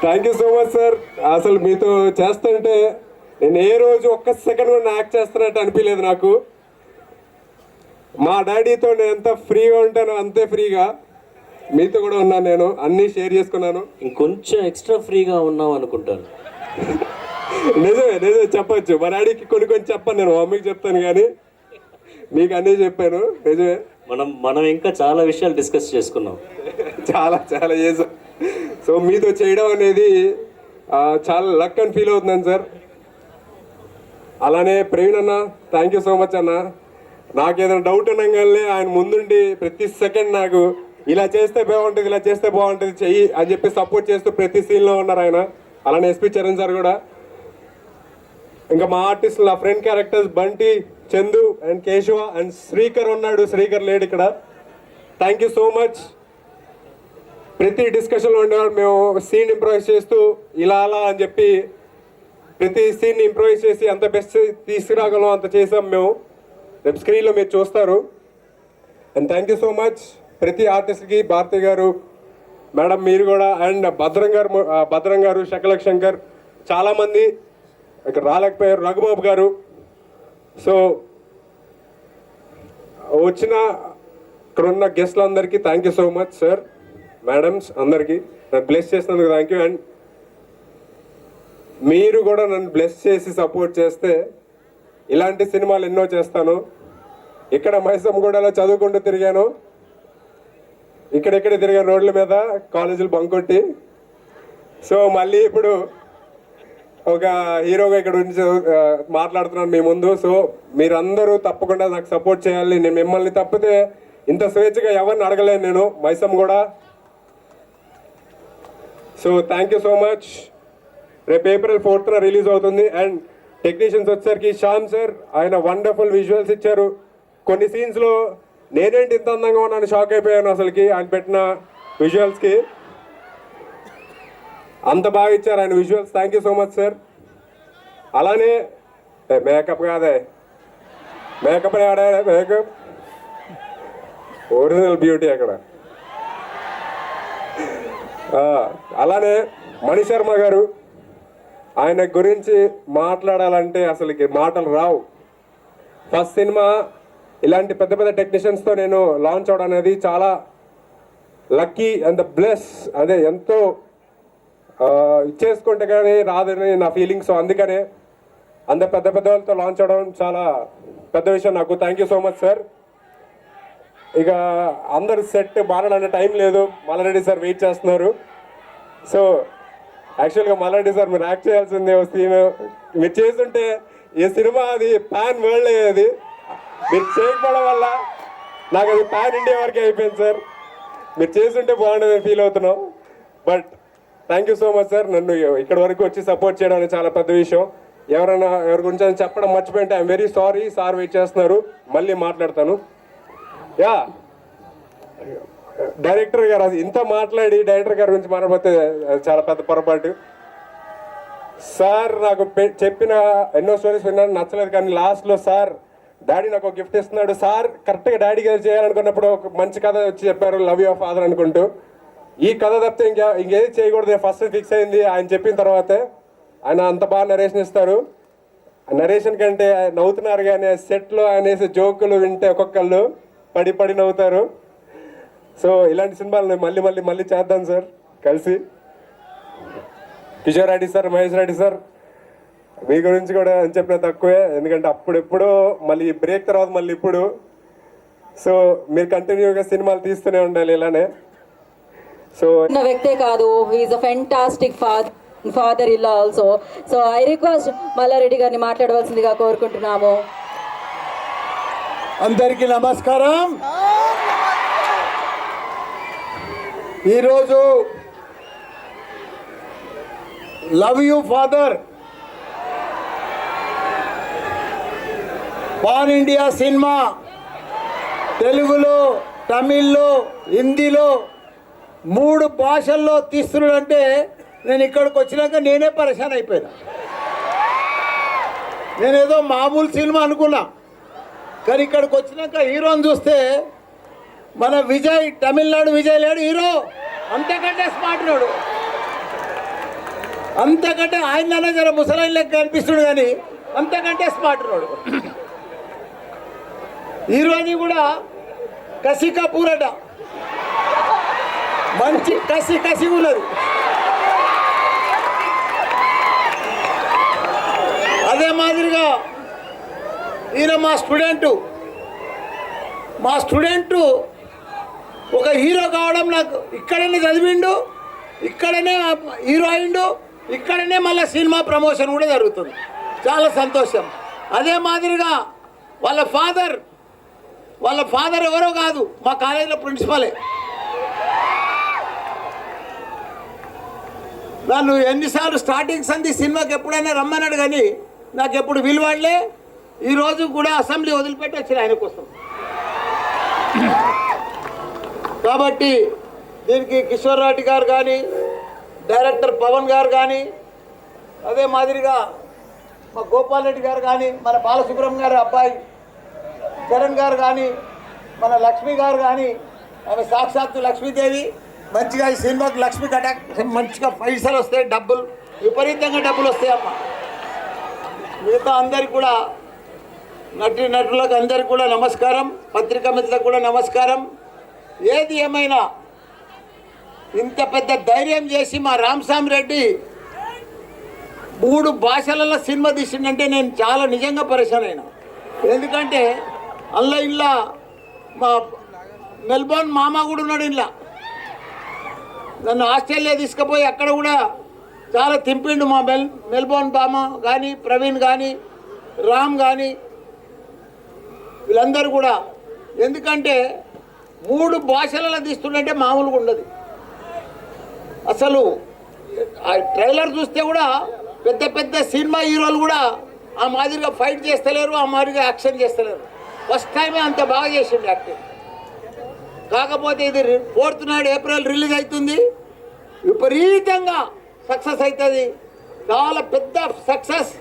thank you so much sir. అసలు మీతో చేస్తుంటే నేను ఏ రోజు ఒక్క సెకండ్ కూడా యాక్ట్ చేస్తున్నట్టు అనిపించలేదు నాకు. మా డాడీతో నేను ఎంత ఫ్రీగా ఉంటానో అంతే ఫ్రీగా మీతో కూడా ఉన్నాను. నేను అన్నీ షేర్ చేసుకున్నాను. ఇంకొంచెం ఎక్స్ట్రా ఫ్రీగా ఉన్నాం అనుకుంటాను. నిజమే చెప్పచ్చు. మా డాడీకి కొన్ని చెప్పాను, నేను మమ్మీకి చెప్తాను కానీ మీకు అన్నీ చెప్పాను. నిజమే, మనం ఇంకా చాలా విషయాలు డిస్కస్ చేసుకున్నాం, చాలా చేసాం. సో మీతో చేయడం అనేది చాలా లక్ అని ఫీల్ అవుతున్నాను సార్. అలానే ప్రవీణ్ అన్న, థ్యాంక్ యూ సో మచ్ అన్న. నాకు ఏదైనా డౌట్ అనగానే ఆయన ముందుండి ప్రతి సెకండ్ నాకు ఇలా చేస్తే బాగుంటుంది, ఇలా చేస్తే బాగుంటుంది, చెయ్యి అని చెప్పి సపోర్ట్ చేస్తూ ప్రతి సీన్లో ఉన్నారు ఆయన. అలానే ఎస్పి చరణ్ సార్ కూడా. ఇంకా మా ఆర్టిస్టులు, నా friend characters Bunty, Chandu and Keshava and Srikar ఉన్నాడు. శ్రీకర్ లేడు ఇక్కడ. Thank you so much. ప్రతి డిస్కషన్లో ఉండేవాడు. మేము సీన్ ఇంప్రూవైజ్ చేస్తూ ఇలా అలా అని చెప్పి ప్రతి సీన్ ఇంప్రూవైజ్ చేసి అంత బెస్ట్ తీసుకురాగలం అంత చేసాం మేము. రేపు స్క్రీన్లో మీరు చూస్తారు. And thank you so much ప్రతి ఆర్టిస్ట్కి. భారతి గారు, మేడం మీరు కూడా, అండ్ భద్రం గారు, శకలక్ శంకర్, చాలామంది ఇక్కడ రాలేకపోయారు, రఘుబాబు గారు. సో వచ్చిన ఇక్కడ ఉన్న గెస్ట్లందరికీ thank you so much sir, madams అందరికీ నన్ను బ్లెస్ చేసినందుకు థ్యాంక్ యూ. అండ్ మీరు కూడా నన్ను బ్లెస్ చేసి సపోర్ట్ చేస్తే ఇలాంటి సినిమాలు ఎన్నో చేస్తాను. ఇక్కడ మైసమ్మగూడలో చదువుకుంటూ తిరిగాను, ఇక్కడెక్కడ తిరిగాను రోడ్ల మీద, కాలేజీలు బంకొట్టి. సో మళ్ళీ ఇప్పుడు ఒక హీరోగా ఇక్కడ నుంచి మాట్లాడుతున్నాను మీ ముందు. సో మీరందరూ తప్పకుండా నాకు సపోర్ట్ చేయాలి. నేను మిమ్మల్ని తప్పితే ఇంత స్వేచ్ఛగా ఎవరిని అడగలేను నేను Maisammaguda. So thank you so much. రేపు April 4th రిలీజ్ అవుతుంది. అండ్ టెక్నీషియన్స్ వచ్చేసరికి శ్యామ్ సార్, ఆయన వండర్ఫుల్ విజువల్స్ ఇచ్చారు. కొన్ని సీన్స్లో నేనేంటి ఇంత అందంగా ఉన్నాను షాక్ అయిపోయాను అసలుకి ఆయన పెట్టిన విజువల్స్కి. అంత బాగా ఇచ్చారు ఆయన visuals. Thank you so much sir. అలానే మేకప్ కాదే, మేకప్ ఆడా, మేకప్ ఒరిజినల్ బ్యూటీ అక్కడ. అలానే మణి శర్మ గారు, ఆయన గురించి మాట్లాడాలంటే అసలుకి మాటలు రావు. ఫస్ట్ సినిమా ఇలాంటి పెద్ద పెద్ద టెక్నీషియన్స్తో నేను లాంచ్ అవడం అనేది చాలా లక్కీ అండ్ ద బ్లెస్. అదే ఎంతో ఇచ్చేసుకుంటే కానీ రాదని నా ఫీలింగ్స్. అందుకనే అంత పెద్ద పెద్ద వాళ్ళతో లాంచ్ అవడం చాలా పెద్ద విషయం నాకు. Thank you so much sir. ఇక అందరు సెట్ మారడానికి టైం లేదు, మల్లారెడ్డి సార్ వెయిట్ చేస్తున్నారు. సో యాక్చువల్గా మల్లారెడ్డి సార్ మీరు యాక్ట్ చేయాల్సిందే సీన్. మీరు చేస్తుంటే ఈ సినిమా అది పాన్ వరల్డ్ అయ్యేది. మీరు చేయకపోవడం వల్ల నాకు అది పాన్ ఇండియా వరకే అయిపోయింది సార్. మీరు చేస్తుంటే బాగుండేది ఫీల్ అవుతున్నాం. But thank you so much sir. నన్ను ఇక్కడ వరకు వచ్చి సపోర్ట్ చేయడం అనేది చాలా పెద్ద విషయం. ఎవరి గురించి చెప్పడం మర్చిపోయింటే I'm very sorry. Sir wait చేస్తున్నారు, మళ్ళీ మాట్లాడతాను. యా డైరెక్టర్ గారు అది ఇంత మాట్లాడి డైరెక్టర్ గారి గురించి మాట్లాడితే చాలా పెద్ద పొరపాటు. సార్ నాకు చెప్పిన ఎన్నో స్టోరీస్ విన్నాను, నచ్చలేదు. కానీ లాస్ట్లో సార్ డాడీ నాకు ఒక గిఫ్ట్ ఇస్తున్నాడు. సార్ కరెక్ట్గా డాడీ గారు చేయాలనుకున్నప్పుడు ఒక మంచి కథ వచ్చి చెప్పారు, లవ్ యువర్ ఫాదర్ అనుకుంటూ. ఈ కథ తప్పితే ఇంకేది చేయకూడదు ఫస్ట్ ఫిక్స్ అయింది. ఆయన చెప్పిన తర్వాతే ఆయన అంత బాగా నరేషన్ ఇస్తారు. నరేషన్ కంటే నవ్వుతున్నారు, కానీ సెట్లో ఆయన వేసే జోకులు వింటే ఒక్కొక్కళ్ళు పడి నవ్వుతారు. సో ఇలాంటి సినిమాలు మళ్ళీ చేద్దాం సార్ కలిసి. కిషోర్ రెడ్డి సార్, మహేష్ రెడ్డి సార్, మీ గురించి కూడా అని చెప్పిన తక్కువే. ఎందుకంటే అప్పుడెప్పుడో మళ్ళీ బ్రేక్ తర్వాత మళ్ళీ ఇప్పుడు. సో మీరు కంటిన్యూగా సినిమాలు తీస్తూనే ఉండాలి ఇలానే. సో వ్యక్తే కాదు, హీఈస్ అ ఫెంటాస్టిక్ ఫాదర్ ఇల్లా also. So I request Malla Reddy గారిని మాట్లాడవలసిందిగా కోరుకుంటున్నాము. అందరికీ నమస్కారం. ఈరోజు love you father pan India cinema తెలుగులో, తమిళ్లో, హిందీలో 3 భాషల్లో తీస్తున్నాడంటే నేను ఇక్కడికి వచ్చినాక నేనే పరేషాన్ అయిపోయినా. నేనేదో మామూలు సినిమా అనుకున్నా, కానీ ఇక్కడికి వచ్చినాక హీరోని చూస్తే మన విజయ్, తమిళనాడు విజయ్ లేడు హీరో, అంతకంటే స్మార్ట్ నాడు. అంతకంటే ఆయన జర ముసలాయిన లెక్క కనిపిస్తుడు, కానీ అంతకంటే స్మార్ట్ నాడు. హీరోని కూడా కసి కపూరట, మంచి కసి ఉన్నది. అదే మాదిరిగా ఈయన మా స్టూడెంటు ఒక హీరో కావడం, నాకు ఇక్కడనే చదివిండు, ఇక్కడనే హీరో అయిండు, ఇక్కడనే మళ్ళీ సినిమా ప్రమోషన్ కూడా జరుగుతుంది. చాలా సంతోషం. అదే మాదిరిగా వాళ్ళ ఫాదర్ ఎవరో కాదు, మా కాలేజీలో ప్రిన్సిపలే. నన్ను ఎన్నిసార్లు స్టార్టింగ్ సంధి సినిమాకి ఎప్పుడైనా రమ్మన్నాడు, కానీ నాకు ఎప్పుడు విలువడలే. ఈరోజు కూడా అసెంబ్లీ వదిలిపెట్టి వచ్చిన ఆయన కోసం. కాబట్టి దీనికి కిషోర్ రెడ్డి గారు కానీ, డైరెక్టర్ పవన్ గారు కానీ, అదే మాదిరిగా మా గోపాల్ రెడ్డి గారు కానీ, మన బాలసుబ్రహ్మణ్యం గారి అబ్బాయి చరణ్ గారు కానీ, మన లక్ష్మి గారు కానీ, ఆమె సాక్షాత్తు లక్ష్మీదేవి. మంచిగా ఈ సినిమాకి లక్ష్మి కటాక్ మంచిగా పైసలు వస్తాయి, విపరీతంగా డబ్బులు వస్తాయి అమ్మ. మిగతా అందరికి కూడా నటులకు అందరికి కూడా నమస్కారం, పత్రికా మిత్రులకు కూడా నమస్కారం. ఏది ఏమైనా ఇంత పెద్ద ధైర్యం చేసి మా రామస్వామి రెడ్డి 3 భాషలలో సినిమా తీసిండంటే నేను చాలా నిజంగా పరేషాన్ అయినా. ఎందుకంటే ఇలా మా మెల్బోర్న్ మామ కూడా ఉన్నాడు. ఇలా నన్ను ఆస్ట్రేలియా తీసుకుపోయి అక్కడ కూడా చాలా తింపిండు. మా మెల్బోర్న్ మామ కానీ, ప్రవీణ్ కానీ, రామ్ కానీ, వీళ్ళందరూ కూడా. ఎందుకంటే 3 భాషలలో తీస్తుంటే మామూలుగా ఉండదు. అసలు ఆ ట్రైలర్ చూస్తే కూడా పెద్ద సినిమా హీరోలు కూడా ఆ మాదిరిగా ఫైట్ చేస్తలేరు, ఆ మాదిరిగా యాక్షన్ చేస్తలేరు. ఫస్ట్ టైమే అంత బాగా చేసిండు యాక్టింగ్. కాకపోతే ఇది 4th నాడు ఏప్రిల్ రిలీజ్ అవుతుంది, విపరీతంగా సక్సెస్ అవుతుంది. చాలా పెద్ద success,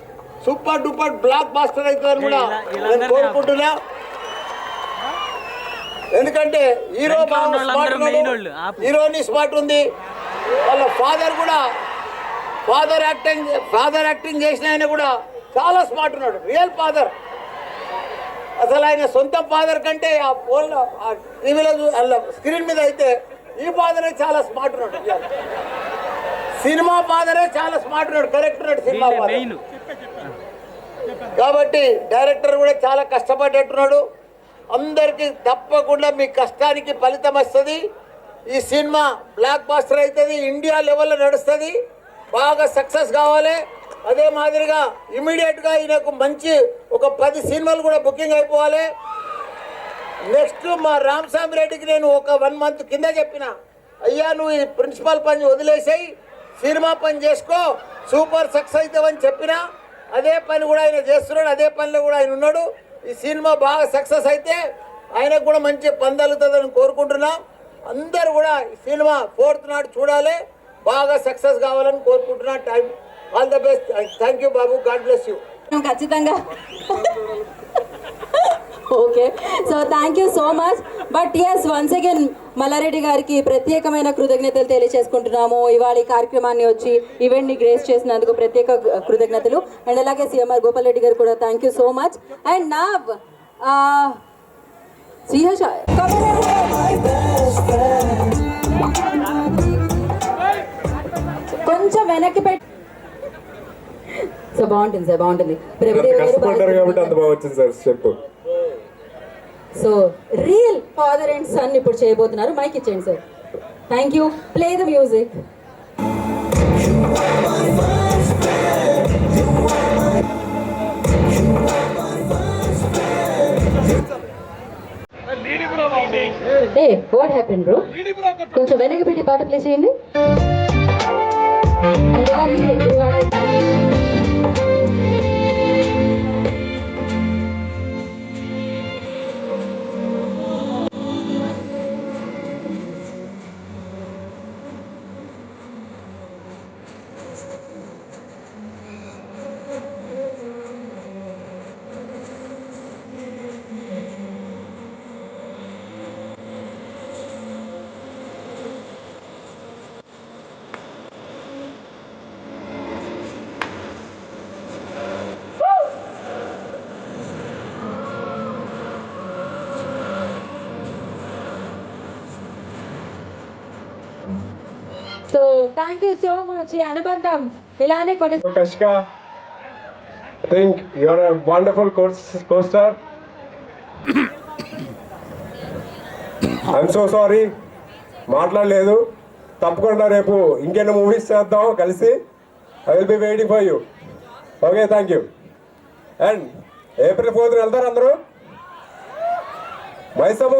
super duper blockbuster అవుతుందని కూడా నేను కోరుకుంటున్నా. ఎందుకంటే హీరో హీరోని స్మార్ట్ ఉంది, వాళ్ళ ఫాదర్ కూడా ఫాదర్ యాక్టింగ్ చేసిన ఆయన కూడా చాలా స్మార్ట్ ఉన్నాడు. రియల్ ఫాదర్ అసలు ఆయన సొంత ఫాదర్ కంటే ఆ ఫోన్లో ఆ టీవీలో స్క్రీన్ మీద అయితే ఈ ఫాదరే చాలా స్మార్ట్ ఉన్నాడు. సినిమా ఫాదరే చాలా స్మార్ట్ ఉన్నాడు, కరెక్ట్ ఉన్నాడు సినిమా ఫాదర్. కాబట్టి డైరెక్టర్ కూడా చాలా కష్టపడ్డట్టున్నాడు. అందరికీ తప్పకుండా మీ కష్టానికి ఫలితం వస్తుంది. ఈ సినిమా బ్లాక్ బాస్టర్ అవుతుంది, ఇండియా లెవెల్లో నడుస్తుంది, బాగా సక్సెస్ కావాలి. అదే మాదిరిగా ఇమీడియట్గా ఈయనకు మంచి ఒక 10 సినిమాలు కూడా బుకింగ్ అయిపోవాలి. నెక్స్ట్ మా రామస్వామి రెడ్డికి నేను ఒక 1 మంత్ కింద చెప్పిన, అయ్యా నువ్వు ఈ ప్రిన్సిపల్ పని వదిలేసాయి, సినిమా పని చేసుకో, సూపర్ సక్సెస్ అవుతావని చెప్పిన. అదే పని కూడా ఆయన చేస్తున్నాడు, అదే పనిలో కూడా ఆయన ఉన్నాడు. ఈ సినిమా బాగా సక్సెస్ అయితే ఆయనకు కూడా మంచి పందలుతుందని కోరుకుంటున్నాం. అందరూ కూడా ఈ సినిమా 4th నాడు చూడాలి, బాగా సక్సెస్ కావాలని కోరుకుంటున్నా. Time all the best. Thank you బాబు, గాడ్ బ్లెస్ యూ. ఖచ్చితంగా okay, so thank you so much. But yes, once again Mallareddy గారికి ప్రత్యేకమైన కృతజ్ఞతలు తెలియజేసుకుంటున్నాము. ఇవాళ ఈ కార్యక్రమాన్ని వచ్చి ఈవెంట్ని గ్రేస్ చేసినందుకు ప్రత్యేక కృతజ్ఞతలు. అండ్ అలాగే సీఎంఆర్ గోపాల్ రెడ్డి గారు కూడా thank you so much. And నా శ్రీహర్ష కొంచెం వెనక్కి పెట్టి, సో బాగుంటుంది సార్, బాగుంటుంది. కాబట్టి అంత బాగా వచ్చింది సార్ చెప్పు. So real father and son ఇప్పుడు చేయబోతున్నారు. మైక్ ఇచ్చేయండి sir. Thank you. Play the music. ఏ వాట్ హ్యాపెన్ బ్రో? కొంచెం వెనక్కి పెట్టి పాట ప్లే చేయండి. So thank you so much. ఈ అనుబంధం ఇలానే కొనసాగుతుంది. Kashika, I think you're a wonderful co-star. I'm so sorry, మాట్లాడలేదు. తప్పకుండా రేపు ఇంకెన్నో మూవీస్ చేద్దాం కలిసి. I will be waiting for you. Okay, thank you. And April 4th వెళ్తారు అందరూ? మైసమ్మ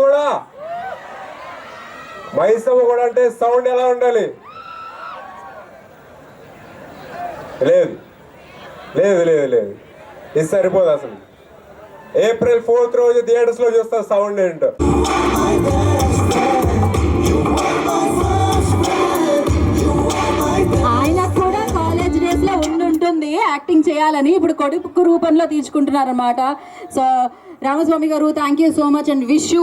కూడా అంటే సౌండ్ ఎలా ఉండాలి? లేదు లేదు లేదు లేదు, ఇది సరిపోదు అసలు. April 4th రోజు థియేటర్స్లో చూస్తారు సౌండ్ ఏంటో. ఆయనకు కూడా కాలేజ్ డేస్ లో ఉంటుంది యాక్టింగ్ చేయాలని, ఇప్పుడు కొడుకు రూపంలో తీసుకుంటున్నారు అన్నమాట. సో రామస్వామి గారు, thank you so much and wish you